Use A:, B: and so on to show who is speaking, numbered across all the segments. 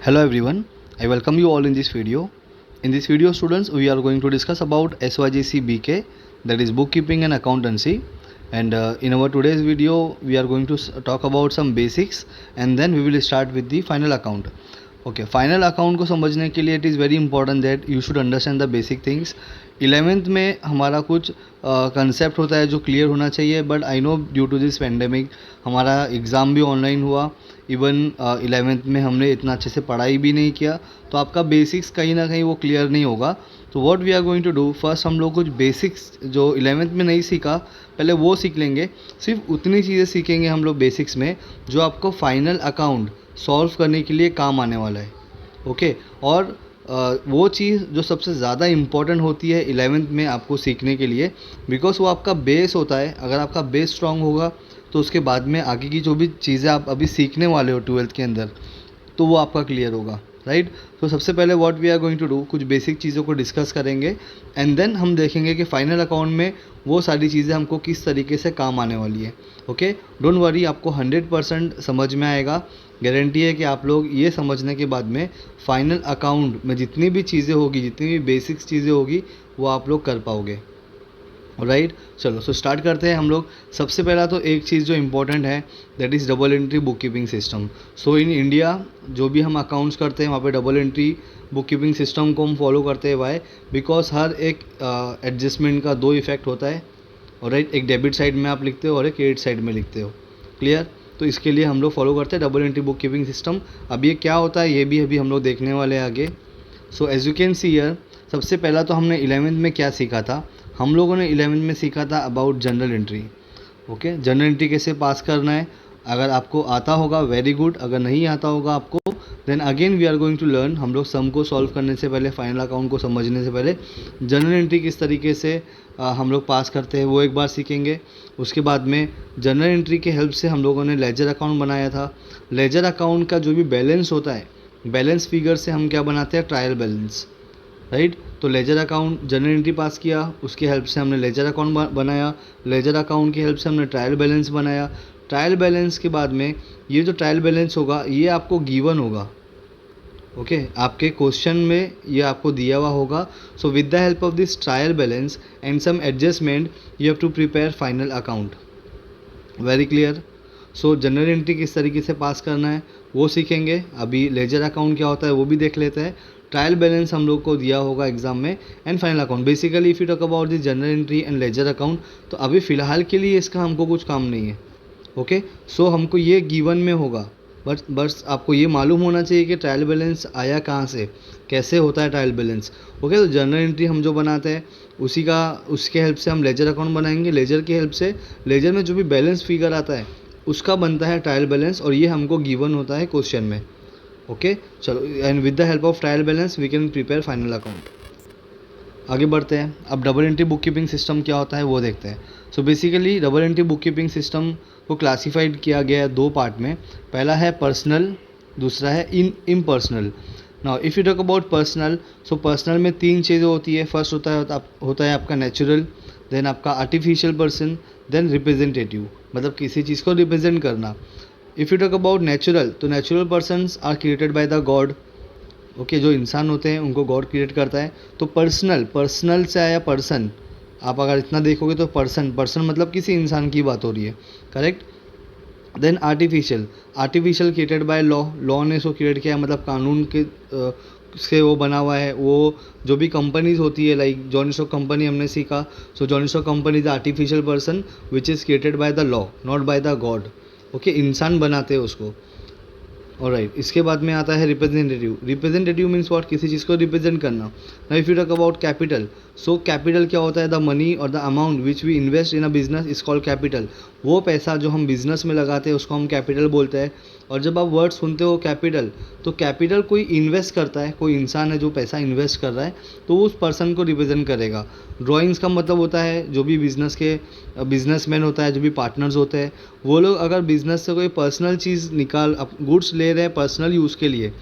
A: Hello everyone, I welcome you all in this video. In this video students, we are going to discuss about SYGC BK, that is bookkeeping and accountancy. And in our today's video, we are going to talk about some basics and then we will start with the final account. Okay, final account को समझने के लिए it is very important that you should understand the basic things. 11th में हमारा कुछ concept होता है जो क्लियर होना चाहिए, but I know due to this pandemic हमारा एग्ज़ाम भी ऑनलाइन हुआ. इवन 11th में हमने इतना अच्छे से पढ़ाई भी नहीं किया, तो आपका बेसिक्स कहीं ना कहीं वो क्लियर नहीं होगा. तो what we are going to do, first हम लोग कुछ बेसिक्स जो 11th में नहीं सीखा पहले वो सीख लेंगे. सिर्फ उतनी चीज़ें सीखेंगे हम लोग बेसिक्स में जो आपको फाइनल अकाउंट सॉल्व करने के लिए काम आने वाला है. ओके और वो चीज़ जो सबसे ज़्यादा इम्पॉर्टेंट होती है 11th में आपको सीखने के लिए, बिकॉज वो आपका बेस होता है. अगर आपका बेस स्ट्रांग होगा तो उसके बाद में आगे की जो भी चीज़ें आप अभी सीखने वाले हो 12th के अंदर, तो वो आपका क्लियर होगा, राइट. तो सबसे पहले what we are going to do, कुछ बेसिक चीज़ों को डिस्कस करेंगे एंड देन हम देखेंगे कि फाइनल अकाउंट में वो सारी चीज़ें हमको किस तरीके से काम आने वाली है. ओके, डोंट वरी, आपको 100% समझ में आएगा. गारंटी है कि आप लोग ये समझने के बाद में फाइनल अकाउंट में जितनी भी चीज़ें होगी, जितनी भी बेसिक्स चीज़ें होगी, वो आप लोग कर पाओगे. राइट, चलो सो स्टार्ट करते हैं हम लोग. सबसे पहला तो एक चीज़ जो इम्पोर्टेंट है that is double entry book keeping system. So in India जो भी हम अकाउंट्स करते हैं वहाँ पे double entry book keeping system को हम फॉलो करते हैं. वाई? बिकॉज हर एक एडजस्टमेंट का दो इफेक्ट होता है. और राइट, एक डेबिट साइड में आप लिखते हो और एक क्रेडिट साइड में लिखते हो. क्लियर? तो इसके लिए हम लोग फॉलो करते हैं double entry book keeping system. अब ये क्या होता है ये भी अभी हम लोग देखने वाले हैं आगे. So as you can see here, सबसे पहला तो हमने 11th में क्या सीखा था. हम लोगों ने 11th में सीखा था about general entry. Okay, general entry कैसे पास करना है. अगर आपको आता होगा वेरी गुड, अगर नहीं आता होगा आपको then again we are going to learn. हम लोग सम को सॉल्व करने से पहले, फाइनल अकाउंट को समझने से पहले जनरल एंट्री किस तरीके से हम लोग पास करते हैं वो एक बार सीखेंगे. उसके बाद में जनरल एंट्री के हेल्प से हम लोगों ने लेजर अकाउंट बनाया था. लेजर अकाउंट का जो भी बैलेंस होता है, बैलेंस फिगर से हम क्या बनाते हैं, ट्रायल बैलेंस. राइट, तो लेजर अकाउंट जनरल एंट्री पास किया, उसके हेल्प से हमने लेजर अकाउंट बनाया. लेजर अकाउंट की हेल्प से हमने ट्रायल बैलेंस बनाया. ट्रायल बैलेंस के बाद में ये जो ट्रायल बैलेंस होगा ये आपको गिवन होगा. ओके, आपके क्वेश्चन में ये आपको दिया हुआ होगा. So with the help of this trial balance and some adjustment you have to prepare final account. Very clear. So general entry किस तरीके से पास करना है वो सीखेंगे. अभी लेजर अकाउंट क्या होता है वो भी देख लेते हैं. ट्रायल बैलेंस हम लोग को दिया होगा एग्जाम में and final account. Basically if you talk about this general entry and ledger account, तो अभी फ़िलहाल के लिए इसका हमको कुछ काम नहीं है. ओके, सो हमको ये गिवन में होगा, बस आपको ये मालूम होना चाहिए कि ट्रायल बैलेंस आया कहाँ से, कैसे होता है ट्रायल बैलेंस. ओके, तो जनरल एंट्री हम जो बनाते हैं उसके हेल्प से हम लेजर अकाउंट बनाएंगे. लेजर की हेल्प से लेजर में जो भी बैलेंस फिगर आता है उसका बनता है ट्रायल बैलेंस, और ये हमको गिवन होता है क्वेश्चन में. ओके, चलो and with the help of trial balance we can prepare final account. आगे बढ़ते हैं. अब double entry book keeping system क्या होता है वो देखते हैं. So basically double entry book keeping system को क्लासीफाइड किया गया है दो पार्ट में. पहला है पर्सनल, दूसरा है impersonal. Now if you talk about personal, so personal में तीन चीज़ें होती है. फर्स्ट होता है आपका नेचुरल, देन आपका आर्टिफिशियल पर्सन, देन रिप्रेजेंटेटिव, मतलब किसी चीज़ को रिप्रेजेंट करना. If you talk about natural, तो natural persons are created by the God. Okay, जो इंसान होते हैं उनको गॉड क्रिएट करता है. तो पर्सनल से आया पर्सन. आप अगर इतना देखोगे तो पर्सन मतलब किसी इंसान की बात हो रही है, correct. Then artificial created by law ने सो क्रिएट किया, मतलब कानून के से वो बना हुआ है. वो जो भी कंपनीज होती है लाइक जॉनी स्टॉक कंपनी हमने सीखा. So joint stock company is artificial person which is created by the law, not by the God. Okay, इंसान बनाते हैं उसको. ऑलराइट, इसके बाद में आता है रिप्रेजेंटेटिव मीन्स व्हाट, किसी चीज़ को रिप्रेजेंट करना. Now if you talk about capital, so capital क्या होता है, द मनी और the amount which we invest in a business is called capital. वो पैसा जो हम बिजनेस में लगाते हैं उसको हम कैपिटल बोलते हैं. और जब आप वर्ड सुनते हो कैपिटल, तो कैपिटल कोई इन्वेस्ट करता है, कोई इंसान है जो पैसा इन्वेस्ट कर रहा है, तो उस पर्सन को रिप्रेजेंट करेगा. ड्राइंग्स का मतलब होता है जो भी बिजनेसमैन होता है, जो भी पार्टनर्स होते हैं, वो लोग अगर बिजनेस से कोई पर्सनल चीज़ गुड्स ले रहे हैं पर्सनल यूज़ के लिए,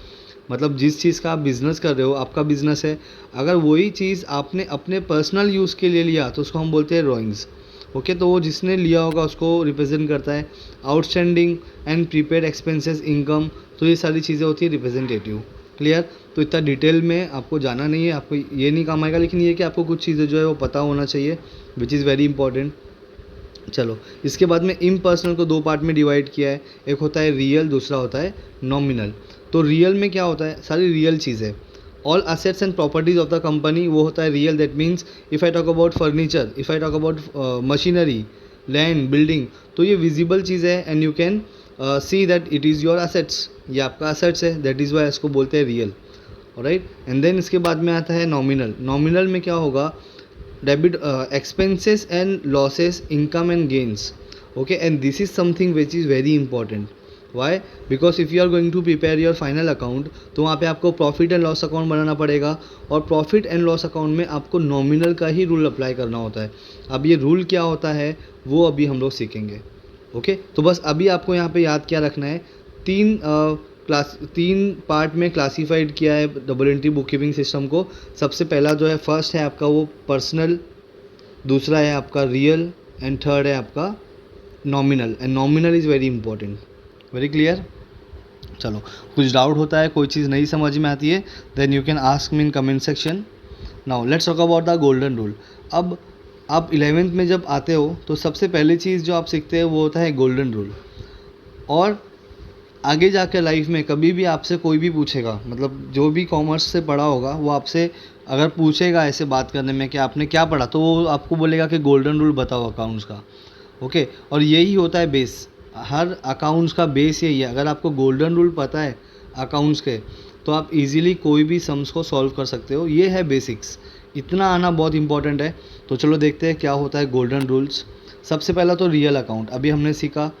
A: मतलब जिस चीज़ का आप बिज़नेस कर रहे हो, आपका बिज़नेस है, अगर वही चीज़ आपने अपने पर्सनल यूज़ के लिए लिया तो उसको हम बोलते हैं ड्राइंग्स. ओके, तो वो जिसने लिया होगा उसको रिप्रेजेंट करता है। Outstanding and prepaid expenses income, तो ये सारी चीज़ें होती है रिप्रेजेंटेटिव। क्लियर? तो इतना डिटेल में आपको जाना नहीं है, आपको ये नहीं काम आएगा, लेकिन ये कि आपको कुछ चीज़ें जो है वो पता होना चाहिए, विच इज़ वेरी इंपॉर्टेंट। चलो, इसके बाद में इम्पर्सनल को दो पार्ट में डिवाइड किया है, एक होता है रियल, दूसरा होता है नॉमिनल। तो रियल में क्या होता है, सारी रियल चीज़ें, all assets and properties of the company, वो होता है real. That means if I talk about furniture, if I talk about machinery, land, building, तो ये विजिबल चीज़ है and you can see that it is your assets, ये आपका assets है, that is why इसको बोलते हैं रियल। राइट, एंड देन इसके बाद में आता है नॉमिनल। नॉमिनल में क्या होगा, debit expenses and losses, income and gains. Okay, and this is something which is very important. Why? Because if you are going to prepare your final account, तो वहाँ पे आपको प्रॉफिट एंड लॉस अकाउंट बनाना पड़ेगा, और profit and loss account में आपको nominal का ही rule apply करना होता है। अब ये रूल क्या होता है वो अभी हम लोग सीखेंगे। ओके, तो बस अभी आपको यहाँ पे याद क्या रखना है, तीन पार्ट में क्लासीफाइड किया है double entry book keeping system को। सबसे पहला जो है फर्स्ट है आपका वो पर्सनल, दूसरा है आपका रियल, एंड थर्ड है आपका nominal. And nominal is very important. Very clear? चलो, कुछ डाउट होता है, कोई चीज़ नहीं समझ में आती है, then you can ask me in comment section. Now let's talk about the golden rule. अब आप 11th में जब आते हो तो सबसे पहली चीज़ जो आप सीखते हैं वो होता है गोल्डन रूल। और आगे जाकर लाइफ में कभी भी आपसे कोई भी पूछेगा, मतलब जो भी कॉमर्स से पढ़ा होगा वो आपसे अगर पूछेगा ऐसे बात करने में कि आपने क्या पढ़ा, तो वो आपको बोलेगा कि गोल्डन रूल बताओ अकाउंट्स का। ओके, और यही होता है बेस, हर अकाउंट्स का बेस यही है। अगर आपको गोल्डन रूल पता है अकाउंट्स के, तो आप इजीली कोई भी सम्स को सॉल्व कर सकते हो। ये है बेसिक्स, इतना आना बहुत इंपॉर्टेंट है। तो चलो देखते हैं क्या होता है गोल्डन रूल्स। सबसे पहला तो रियल अकाउंट अभी हमने सीखा।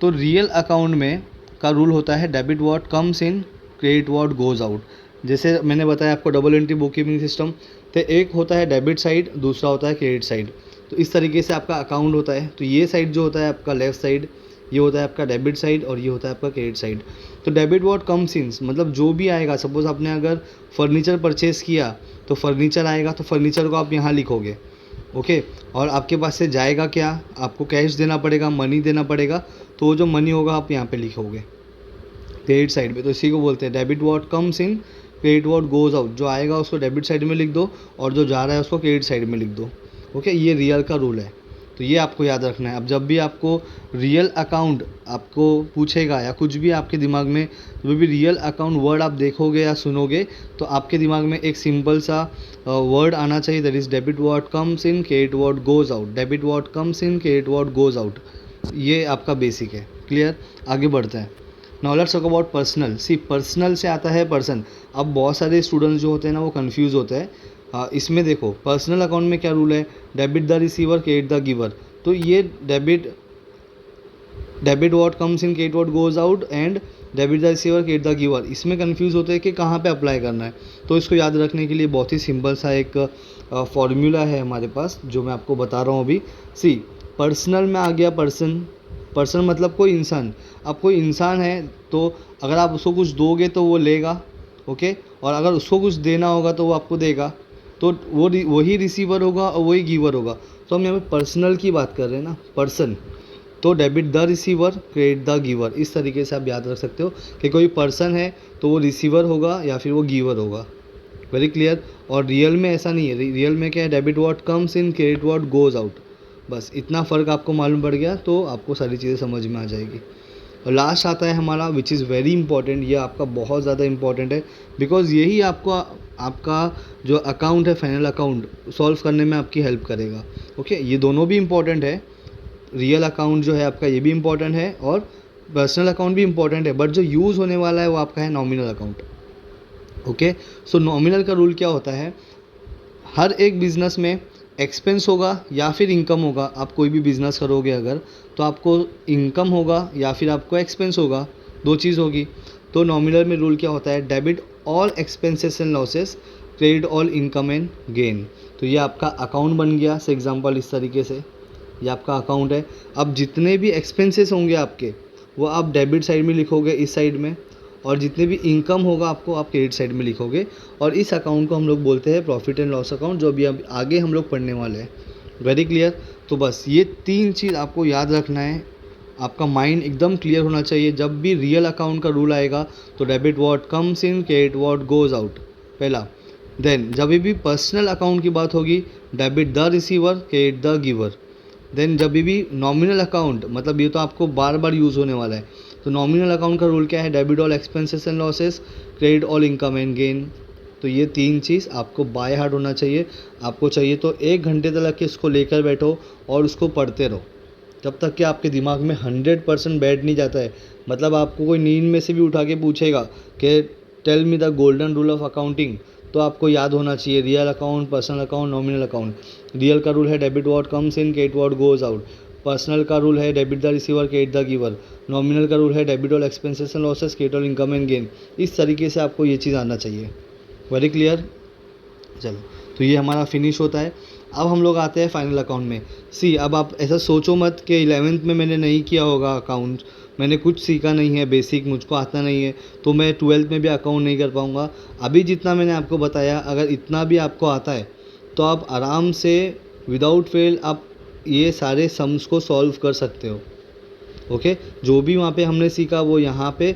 A: तो रियल अकाउंट में का रूल होता है debit what comes in, credit what goes out. जैसे मैंने बताया आपको double entry book keeping system, तो एक होता है डेबिट साइड, दूसरा होता है क्रेडिट साइड। तो इस तरीके से आपका अकाउंट होता है। तो ये साइड जो होता है आपका लेफ्ट साइड, ये होता है आपका डेबिट साइड, और ये होता है आपका क्रेडिट साइड। तो डेबिट व्हाट कम्स इन मतलब जो भी आएगा, सपोज आपने अगर फर्नीचर परचेज़ किया तो फर्नीचर आएगा, तो फर्नीचर को आप यहाँ लिखोगे। ओके, और आपके पास से जाएगा क्या, आपको कैश देना पड़ेगा, मनी देना पड़ेगा, तो वो जो मनी होगा आप यहाँ पे लिखोगे क्रेडिट साइड पे। तो इसी को बोलते हैं debit what comes in, credit what goes out. जो आएगा उसको डेबिट साइड में लिख दो, और जो जा रहा है उसको क्रेडिट साइड में लिख दो। ओके, ये रियल का रूल है, तो ये आपको याद रखना है। अब जब भी आपको रियल अकाउंट आपको पूछेगा, या कुछ भी आपके दिमाग में जो भी रियल अकाउंट वर्ड आप देखोगे या सुनोगे, तो आपके दिमाग में एक सिंपल सा वर्ड आना चाहिए, that is debit what comes in, credit what goes out. Debit what comes in, credit what goes out, ये आपका बेसिक है। क्लियर? आगे बढ़ते हैं। Now let's talk about personal. See, personal से आता है पर्सन। अब बहुत सारे स्टूडेंट्स जो होते हैं ना वो कंफ्यूज होते हैं। इसमें देखो पर्सनल अकाउंट में क्या रूल है, debit the receiver, credit the giver. तो ये debit what comes in, credit what goes out, and debit the receiver, credit the giver, इसमें कंफ्यूज होते हैं कि कहाँ पे अप्लाई करना है। तो इसको याद रखने के लिए बहुत ही सिंपल सा एक फॉर्मूला है हमारे पास, जो मैं आपको बता रहा हूँ अभी। सी, पर्सनल में आ गया पर्सन, पर्सन मतलब कोई इंसान। अब कोई इंसान है तो अगर आप उसको कुछ दोगे तो वो लेगा, ओके, और अगर उसको कुछ देना होगा तो वो आपको देगा, तो वो वही रिसीवर होगा और वही गिवर होगा। तो हम यहाँ पे पर्सनल की बात कर रहे हैं ना, पर्सन, तो debit the receiver, credit the giver, इस तरीके से आप याद रख सकते हो कि कोई पर्सन है तो वो रिसीवर होगा या फिर वो गिवर होगा। Very clear? और रियल में ऐसा नहीं है। रियल में क्या है, debit what comes in, credit what goes out. बस इतना फ़र्क आपको मालूम पड़ गया तो आपको सारी चीज़ें समझ में आ जाएगी। और लास्ट आता है हमारा विच इज़ वेरी इंपॉर्टेंट, ये आपका बहुत ज़्यादा इंपॉर्टेंट है, बिकॉज यही आपको आपका जो अकाउंट है, फाइनल अकाउंट सॉल्व करने में आपकी हेल्प करेगा। ओके, ये दोनों भी इंपॉर्टेंट है। रियल अकाउंट जो है आपका ये भी इंपॉर्टेंट है, और पर्सनल अकाउंट भी इंपॉर्टेंट है, बट जो यूज़ होने वाला है वो आपका है नॉमिनल अकाउंट। ओके, सो नॉमिनल का रूल क्या होता है, हर एक बिज़नेस में एक्सपेंस होगा या फिर इनकम होगा। आप कोई भी बिज़नेस करोगे अगर, तो आपको इनकम होगा या फिर आपको एक्सपेंस होगा, दो चीज़ होगी। तो नॉमिनल में रूल क्या होता है, debit all expenses and losses, credit all income and gain. तो ये आपका अकाउंट बन गया। से एग्जांपल इस तरीके से ये आपका अकाउंट है। अब जितने भी एक्सपेंसेस होंगे आपके, वो आप डेबिट साइड में लिखोगे इस साइड में, और जितने भी इनकम होगा आपको आप क्रेडिट साइड में लिखोगे। और इस अकाउंट को हम लोग बोलते हैं प्रॉफिट एंड लॉस अकाउंट, जो अभी आगे हम लोग पढ़ने वाले हैं। Very clear? तो बस ये 3 चीज़ आपको याद रखना है, आपका माइंड एकदम क्लियर होना चाहिए। जब भी रियल अकाउंट का रूल आएगा तो debit what comes in, credit what goes out, पहला। देन जब भी पर्सनल अकाउंट की बात होगी, debit the receiver, credit the giver. Then जब भी नॉमिनल अकाउंट, मतलब ये तो आपको बार बार यूज़ होने वाला है, तो नॉमिनल अकाउंट का रूल क्या है, debit all expenses and losses, credit all income and gain. तो ये 3 चीज़ आपको बाय हार्ट होना चाहिए। आपको चाहिए तो 1 घंटे तक के इसको लेकर बैठो और उसको पढ़ते रहो, जब तक कि आपके दिमाग में 100% बैठ नहीं जाता है। मतलब आपको कोई नींद में से भी उठा के पूछेगा कि tell me the golden rule of accounting, तो आपको याद होना चाहिए real account, personal account, nominal account. Real का रूल है debit what comes in, credit what goes out. Personal का रूल है debit the receiver, credit the giver. Nominal का रूल है debit all expenses and losses, credit all income and gain. इस तरीके से आपको ये चीज़ आना चाहिए। Very clear. चलो, तो ये हमारा फिनिश होता है। अब हम लोग आते हैं फाइनल अकाउंट में। सी, अब आप ऐसा सोचो मत कि 11th में मैंने नहीं किया होगा अकाउंट, मैंने कुछ सीखा नहीं है, बेसिक मुझको आता नहीं है, तो मैं 12th में भी अकाउंट नहीं कर पाऊँगा। अभी जितना मैंने आपको बताया, अगर इतना भी आपको आता है तो आप आराम से विदाउट फेल आप ये सारे सम्स को सॉल्व कर सकते हो। ओके, जो भी वहाँ पे हमने सीखा वो यहाँ पे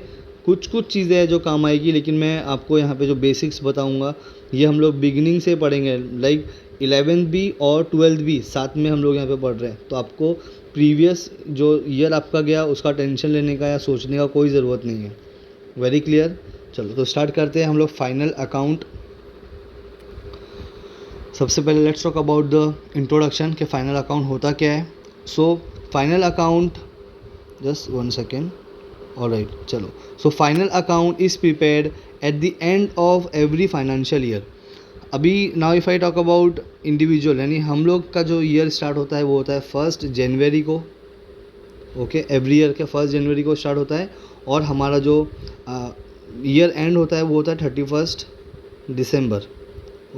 A: कुछ चीज़ें हैं जो काम आएगी, लेकिन मैं आपको यहाँ पे जो बेसिक्स बताऊँगा ये हम लोग बिगिनिंग से पढ़ेंगे। लाइक 11th भी और 12th भी साथ में हम लोग यहाँ पे पढ़ रहे हैं, तो आपको प्रीवियस जो ईयर आपका गया उसका टेंशन लेने का या सोचने का कोई ज़रूरत नहीं है। Very clear. चलो, तो स्टार्ट करते हैं हम लोग फाइनल अकाउंट। सबसे पहले let's talk about the introduction कि फाइनल अकाउंट होता क्या है। सो final account, just 1 second. Alright, चलो। So final account is prepared at the end of every financial year. अभी now if I talk about individual, यानी हम लोग का जो ईयर स्टार्ट होता है वो होता है 1 जनवरी को। ओके, एवरी ईयर के 1 जनवरी को स्टार्ट होता है, और हमारा जो ईयर एंड होता है वो होता है 31 दिसंबर।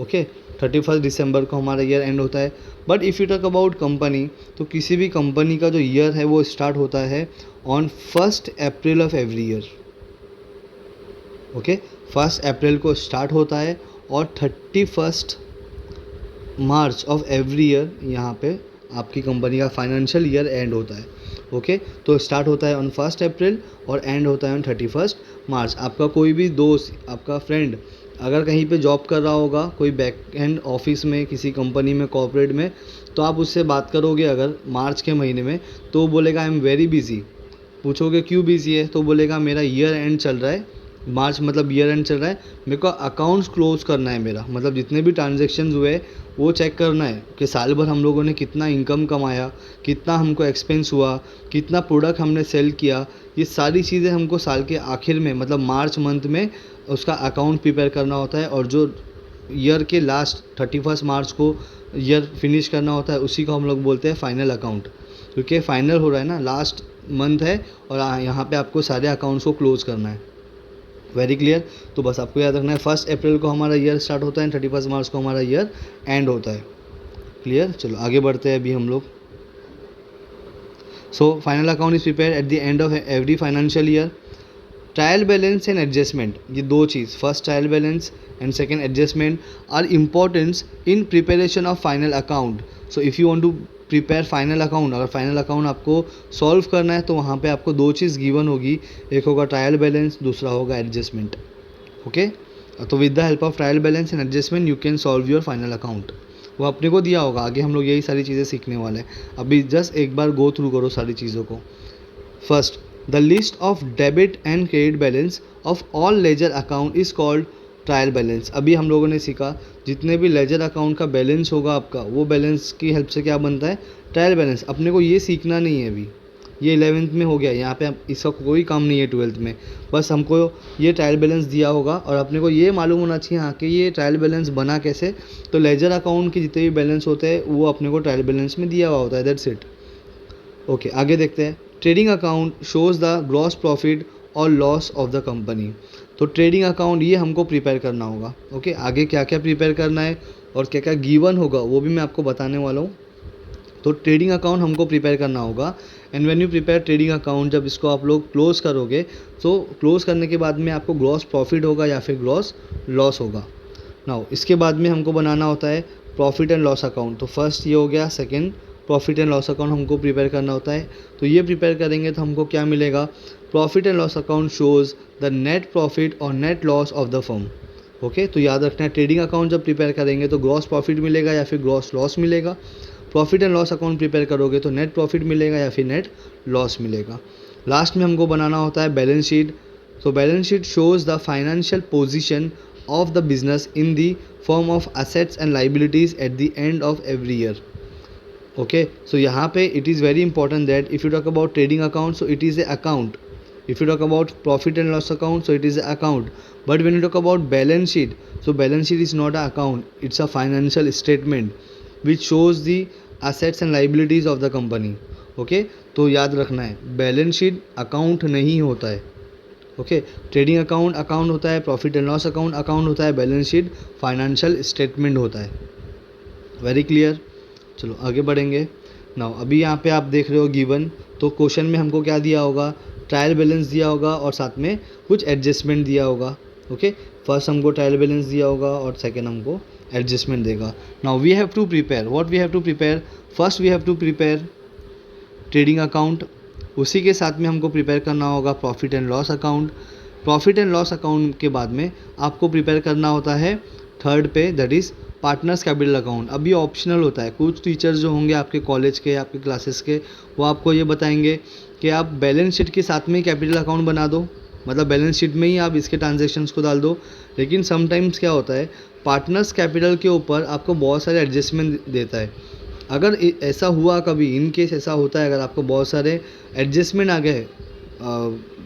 A: ओके, 31 दिसंबर को हमारा ईयर एंड होता है। But if you talk about company, तो किसी भी कंपनी का जो ईयर है वो स्टार्ट होता है on 1 April of every year. Okay, 1 अप्रैल को स्टार्ट होता है और 31 मार्च ऑफ एवरी ईयर यहाँ पे आपकी कंपनी का फाइनेंशियल ईयर एंड होता है। ओके, तो स्टार्ट होता है ऑन 1 अप्रैल और एंड होता है ऑन 31 मार्च। आपका कोई भी दोस्त, आपका फ्रेंड अगर कहीं पे जॉब कर रहा होगा, कोई बैक एंड ऑफिस में, किसी कंपनी में, कॉर्पोरेट में, तो आप उससे बात करोगे अगर मार्च के महीने में, तो वो बोलेगा आई एम वेरी बिजी। पूछोगे क्यों बिजी है, तो बोलेगा मेरा ईयर एंड चल रहा है, मार्च मतलब ईयर एंड चल रहा है, मेरे को अकाउंट्स क्लोज करना है, मेरा मतलब जितने भी ट्रांजेक्शन्स हुए वो चेक करना है कि साल भर हम लोगों ने कितना इनकम कमाया, कितना हमको एक्सपेंस हुआ, कितना प्रोडक्ट हमने सेल किया। ये सारी चीज़ें हमको साल के आखिर में, मतलब मार्च मंथ में उसका अकाउंट प्रिपेयर करना होता है, और जो ईयर के लास्ट 31 मार्च को ईयर फिनिश करना होता है उसी को हम लोग बोलते हैं फाइनल अकाउंट, क्योंकि फाइनल हो रहा है ना, लास्ट मंथ है और यहाँ पे आपको सारे अकाउंट्स को क्लोज करना है। Very clear. तो बस आपको याद रखना है 1 अप्रैल को हमारा ईयर स्टार्ट होता है, 31 मार्च को हमारा ईयर एंड होता है। क्लियर। चलो आगे बढ़ते हैं अभी हम लोग। So final account is prepare at the end of every financial year. Trial balance and adjustment, ये दो चीज़, first trial balance and second adjustment are importants in preparation of final account. So if you want to prepare final account, अगर final account आपको solve करना है तो वहाँ पे आपको दो चीज़ गिवन होगी, एक होगा ट्रायल बैलेंस, दूसरा होगा एडजस्टमेंट। ओके, तो with the help of trial balance and adjustment you can solve your final account. वो अपने को दिया होगा, आगे हम लोग यही सारी चीज़ें सीखने वाले हैं। अभी जस्ट एक बार गो थ्रू करो सारी चीज़ों को। First, the list of debit and credit balance of all ledger account is called trial balance. अभी हम लोगों ने सीखा जितने भी लेजर अकाउंट का बैलेंस होगा आपका, वो बैलेंस की हेल्प से क्या बनता है, ट्रायल बैलेंस। अपने को ये सीखना नहीं है अभी, ये 11th में हो गया, यहाँ पे इसका कोई काम नहीं है 12th में। बस हमको ये ट्रायल बैलेंस दिया होगा और अपने को ये मालूम होना चाहिए हाँ कि ये ट्रायल बैलेंस बना कैसे। तो लेजर अकाउंट के जितने भी बैलेंस होते हैं वो अपने को ट्रायल बैलेंस में दिया हुआ होता है, दैट्स इट। ओके, आगे देखते हैं। Trading account shows the gross profit और लॉस ऑफ द कंपनी। तो ट्रेडिंग अकाउंट ये हमको प्रिपेयर करना होगा। ओके, आगे क्या क्या प्रिपेयर करना है और क्या क्या गिवन होगा वो भी मैं आपको बताने वाला हूँ। तो ट्रेडिंग अकाउंट हमको प्रिपेयर करना होगा, and when you prepare trading account, जब इसको आप लोग क्लोज करोगे तो क्लोज करने के बाद में आपको ग्रॉस प्रॉफिट होगा या फिर ग्रॉस लॉस होगा। नाउ इसके बाद में हमको बनाना होता है प्रॉफिट एंड लॉस अकाउंट। तो फर्स्ट ये हो गया, second profit and loss account हमको प्रिपेयर करना होता है। तो ये प्रिपेयर करेंगे तो हमको क्या मिलेगा, profit and loss account shows the net profit और net loss of the firm. Okay, तो याद रखना है ट्रेडिंग अकाउंट जब प्रिपेयर करेंगे तो ग्रॉस प्रॉफिट मिलेगा या फिर ग्रॉस लॉस मिलेगा। Profit and loss account prepare करोगे तो नेट प्रॉफिट मिलेगा या फिर नेट लॉस मिलेगा। लास्ट में हमको बनाना होता है बैलेंस शीट। तो balance sheet shows the financial position of the business in the form of assets and liabilities at the end of every year. Okay, so यहाँ पे it is very important that if you talk about trading account so it is a account, if you talk about profit and loss account so it is an account, but when you talk about balance sheet so balance sheet is not an account, it's a financial statement which shows the assets and liabilities of the company. Okay, तो याद रखना है balance sheet account नहीं होता है। Okay, trading account account होता है, profit and loss account account होता है, बैलेंस शीट फाइनेंशियल स्टेटमेंट होता है। Very clear. चलो आगे बढ़ेंगे। नाउ अभी यहाँ पे आप देख रहे हो गिवन, तो क्वेश्चन में हमको क्या दिया होगा, ट्रायल बैलेंस दिया होगा और साथ में कुछ एडजस्टमेंट दिया होगा। ओके, फर्स्ट हमको ट्रायल बैलेंस दिया होगा और सेकंड हमको एडजस्टमेंट देगा। Now we have to prepare, what we have to prepare, first we have to prepare trading account, उसी के साथ में हमको प्रिपेयर करना होगा profit and loss account. Profit and loss account के बाद में आपको प्रिपेयर करना होता है थर्ड पे, that is partners capital account. अब ये ऑप्शनल होता है, कुछ टीचर्स जो होंगे आपके कॉलेज के, आपके क्लासेस के, वो आपको ये बताएंगे कि आप बैलेंस शीट के साथ में ही कैपिटल अकाउंट बना दो, मतलब बैलेंस शीट में ही आप इसके ट्रांजैक्शंस को डाल दो। लेकिन समटाइम्स क्या होता है, पार्टनर्स कैपिटल के ऊपर आपको बहुत सारे एडजस्टमेंट देता है। अगर ऐसा हुआ कभी, इन केस ऐसा होता है, अगर आपको बहुत सारे एडजस्टमेंट आ गए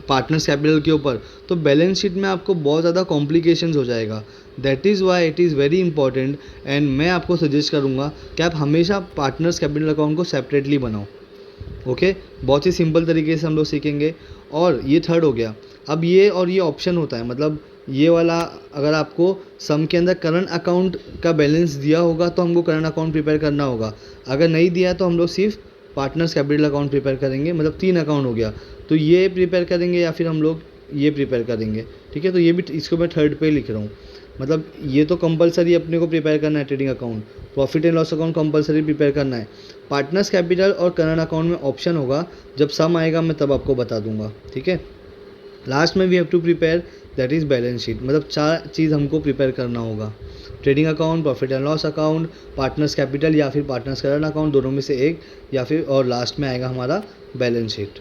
A: पार्टनर्स कैपिटल के ऊपर, तो बैलेंस शीट में आपको बहुत ज़्यादा कॉम्प्लिकेशंस हो जाएगा। That is why it is very important and मैं आपको सजेस्ट करूँगा कि आप हमेशा पार्टनर्स कैपिटल अकाउंट को सेपरेटली बनाओ। ओके, बहुत ही सिंपल तरीके से हम लोग सीखेंगे। और ये थर्ड हो गया। अब ये और ये ऑप्शन होता है, मतलब ये वाला अगर आपको सम के अंदर करंट अकाउंट का बैलेंस दिया होगा तो हमको करंट अकाउंट प्रिपेयर करना होगा, अगर नहीं दिया तो हम लोग सिर्फ पार्टनर्स कैपिटल अकाउंट प्रिपेयर करेंगे, मतलब 3 अकाउंट हो गया। तो ये प्रिपेयर करेंगे या फिर हम लोग ये प्रिपेयर करेंगे। ठीक है, तो ये भी इसको मैं थर्ड पे लिख रहा हूँ, मतलब ये तो कंपलसरी अपने को प्रिपेयर करना है trading account, profit and loss account compulsory prepare करना है। पार्टनर्स कैपिटल और करंट अकाउंट में ऑप्शन होगा, जब सम आएगा मैं तब आपको बता दूंगा। ठीक है, लास्ट में we have to prepare that is balance sheet, मतलब 4 चीज़ हमको प्रिपेयर करना होगा, trading account, profit and loss account, partners capital या फिर पार्टनर्स करंट अकाउंट, दोनों में से एक, या फिर और लास्ट में आएगा हमारा बैलेंस शीट।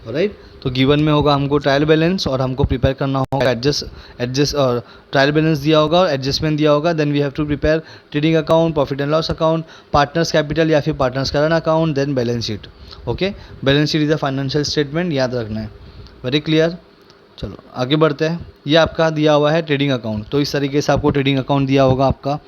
A: ऑलराइट, तो गिवन में होगा हमको ट्रायल बैलेंस और हमको प्रिपेयर करना होगा एडजस्ट और ट्रायल बैलेंस दिया होगा और एडजस्टमेंट दिया होगा। Then we have to prepare trading account, profit and loss account, partners capital या फिर partners current account, then balance sheet. Okay, balance sheet is a financial statement, याद रखना है। Very clear. चलो आगे बढ़ते हैं। ये आपका दिया हुआ है ट्रेडिंग अकाउंट, तो इस तरीके से आपको ट्रेडिंग अकाउंट दिया होगा आपका।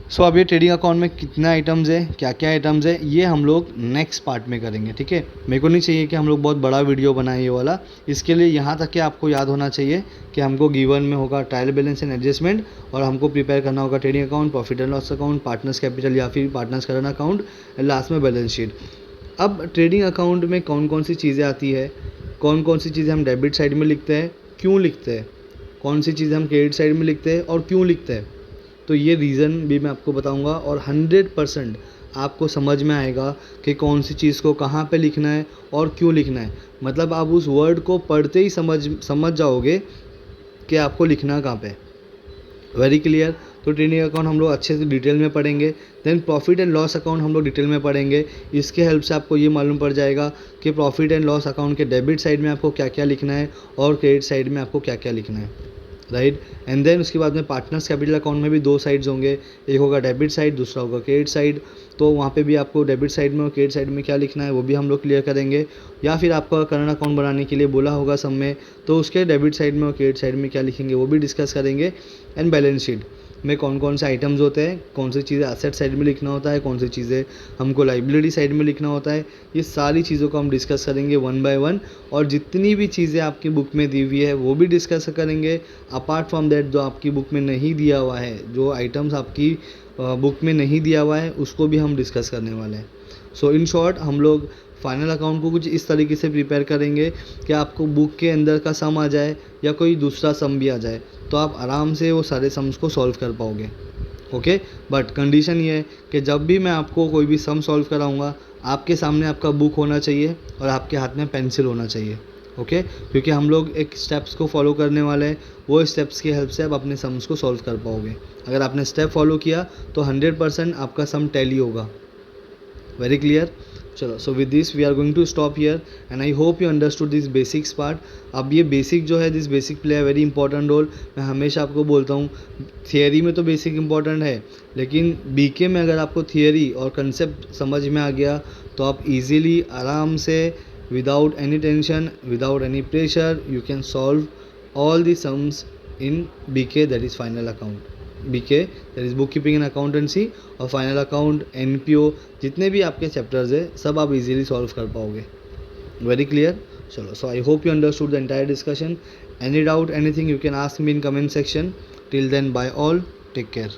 A: सो अब ये ट्रेडिंग अकाउंट में कितना आइटम्स है, क्या क्या आइटम्स है, ये हम लोग नेक्स्ट पार्ट में करेंगे। ठीक है, मेरे को नहीं चाहिए कि हम लोग बहुत बड़ा वीडियो बनाए ये वाला, इसके लिए यहाँ तक कि आपको याद होना चाहिए कि हमको गिवन में होगा ट्रायल बैलेंस एंड एडजस्टमेंट और हमको प्रिपेयर करना होगा trading account, profit and loss account, partners capital या फिर partners current account, and last में बैलेंस शीट। अब ट्रेडिंग अकाउंट में कौन कौन सी चीज़ें आती है, कौन कौन सी चीज़ें हम डेबिट साइड में लिखते हैं, क्यों लिखते हैं, कौन सी चीज़ें हम क्रेडिट साइड में लिखते हैं और क्यों लिखते हैं, तो ये रीज़न भी मैं आपको बताऊंगा और 100% आपको समझ में आएगा कि कौन सी चीज़ को कहाँ पे लिखना है और क्यों लिखना है। मतलब आप उस वर्ड को पढ़ते ही समझ जाओगे कि आपको लिखना कहाँ पे। Very clear. तो ट्रेडिंग अकाउंट हम लोग अच्छे से डिटेल में पढ़ेंगे, then profit and loss account हम लोग डिटेल में पढ़ेंगे। इसके हेल्प से आपको ये मालूम पड़ जाएगा कि प्रॉफिट एंड लॉस अकाउंट के डेबिट साइड में आपको क्या क्या लिखना है और क्रेडिट साइड में आपको क्या क्या लिखना है। राइट, एंड देन उसके बाद में पार्टनर्स कैपिटल अकाउंट में भी 2 साइड्स होंगे, एक होगा डेबिट साइड, दूसरा होगा क्रेडिट साइड। तो वहाँ पे भी आपको डेबिट साइड में और क्रेडिट साइड में क्या लिखना है वो भी हम लोग क्लियर करेंगे। या फिर आपका करंट अकाउंट बनाने के लिए बोला होगा सब में, तो उसके डेबिट साइड में और क्रेडिट साइड में क्या लिखेंगे वो भी डिस्कस करेंगे। एंड बैलेंस शीट में कौन कौन से आइटम्स होते हैं, कौन सी चीज़ें एसेट साइड में लिखना होता है, कौन सी चीज़ें हमको लाइबिलिटी साइड में लिखना होता है, ये सारी चीज़ों को हम डिस्कस करेंगे 1 बाय 1। और जितनी भी चीज़ें आपकी बुक में दी हुई है वो भी डिस्कस करेंगे। अपार्ट फ्रॉम दैट जो आपकी बुक में नहीं दिया हुआ है, जो आइटम्स आपकी बुक में नहीं दिया हुआ है उसको भी हम डिस्कस करने वाले हैं। सो इन शॉर्ट हम लोग फाइनल अकाउंट को कुछ इस तरीके से प्रिपेयर करेंगे कि आपको बुक के अंदर का सम आ जाए या कोई दूसरा सम भी आ जाए तो आप आराम से वो सारे सम्स को सॉल्व कर पाओगे। ओके, बट कंडीशन ये है कि जब भी मैं आपको कोई भी सम सॉल्व कराऊंगा, आपके सामने आपका बुक होना चाहिए और आपके हाथ में पेंसिल होना चाहिए। ओके, क्योंकि हम लोग एक स्टेप्स को फॉलो करने वाले हैं, वो स्टेप्स की हेल्प से आप अपने सम्स को सॉल्व कर पाओगे। अगर आपने स्टेप फॉलो किया तो 100% आपका सम टैली होगा। Very clear. चलो, so with this we are going to stop here and I hope you understood this basics part. अब ये बेसिक जो है, this basic play a very important role. मैं हमेशा आपको बोलता हूँ, थियरी में तो बेसिक इंपॉर्टेंट है, लेकिन बीके में अगर आपको थियरी और कंसेप्ट समझ में आ गया तो आप इजीली, आराम से, without any tension, without any pressure, you can solve all the sums in BK, that is final account. BK that is book keeping and accountancy, और फाइनल अकाउंट, एनपीओ, जितने भी आपके चैप्टर्स है सब आप इजीली सॉल्व कर पाओगे। Very clear. चलो, so I hope you understood the entire discussion. Any doubt, anything, you can ask me in comment section. Till then, bye all, take care.